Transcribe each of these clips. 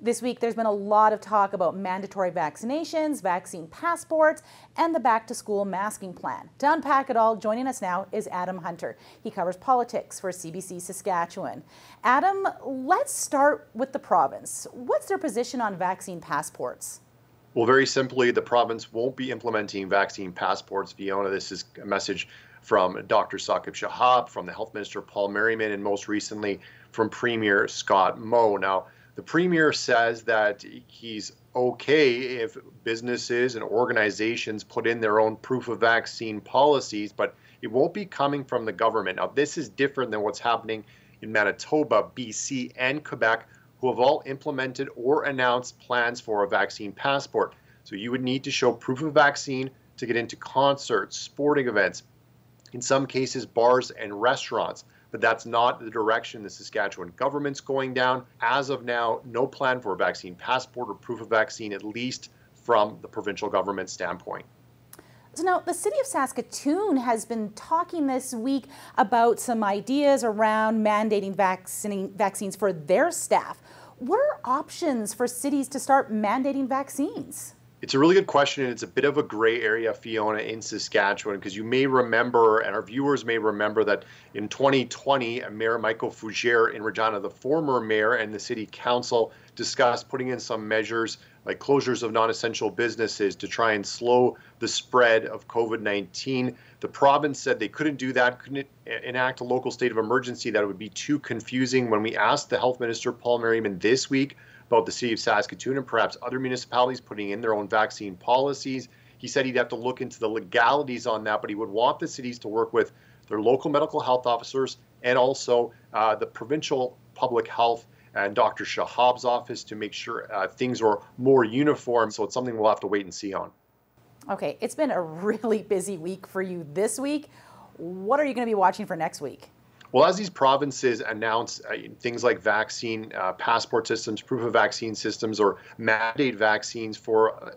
This week, there's been a lot of talk about mandatory vaccinations, vaccine passports, and the back-to-school masking plan. To unpack it all, joining us now is Adam Hunter. He covers politics for CBC Saskatchewan. Adam, let's start with the province. What's their position on vaccine passports? Well, very simply, the province won't be implementing vaccine passports. Fiona, this is a message from Dr. Saqib Shahab, from the Health Minister Paul Merriman, and most recently from Premier Scott Moe. Now, the Premier says that he's okay if businesses and organizations put in their own proof of vaccine policies, but it won't be coming from the government. Now, this is different than what's happening in Manitoba, BC, and Quebec, who have all implemented or announced plans for a vaccine passport. So you would need to show proof of vaccine to get into concerts, sporting events, in some cases bars and restaurants. But that's not the direction the Saskatchewan government's going down. As of now, no plan for a vaccine passport or proof of vaccine, at least from the provincial government standpoint. So now, the city of Saskatoon has been talking this week about some ideas around mandating vaccines for their staff. What are options for cities to start mandating vaccines? It's a really good question, and it's a bit of a gray area, Fiona, in Saskatchewan, because you may remember, and our viewers may remember, that in 2020, Mayor Michael Fougere in Regina, the former mayor, and the city council discussed putting in some measures like closures of non-essential businesses to try and slow the spread of COVID-19. The province said they couldn't do that, couldn't enact a local state of emergency, that it would be too confusing. When we asked the Health Minister, Paul Merriman, this week about the city of Saskatoon and perhaps other municipalities putting in their own vaccine policies, he said he'd have to look into the legalities on that, but he would want the cities to work with their local medical health officers and also the provincial public health and Dr. Shahab's office to make sure things are more uniform. So it's something we'll have to wait and see on. Okay, it's been a really busy week for you this week. What are you going to be watching for next week? Well, as these provinces announce things like vaccine passport systems, proof of vaccine systems, or mandate vaccines for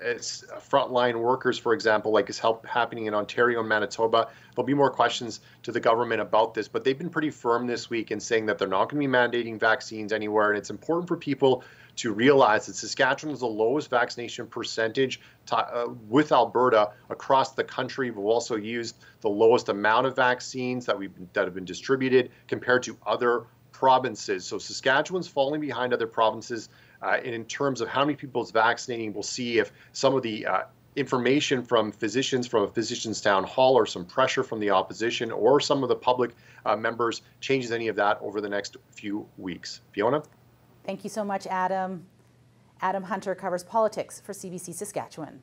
frontline workers, for example, like is happening in Ontario and Manitoba, there'll be more questions to the government about this. But they've been pretty firm this week in saying that they're not going to be mandating vaccines anywhere. And it's important for people to realize that Saskatchewan is the lowest vaccination percentage with Alberta across the country. We've also used the lowest amount of vaccines that have been distributed compared to other provinces. So Saskatchewan's falling behind other provinces in terms of how many people is vaccinating. We'll see if some of the information from physicians from a physician's town hall or some pressure from the opposition or some of the public members changes any of that over the next few weeks. Fiona? Thank you so much, Adam. Adam Hunter covers politics for CBC Saskatchewan.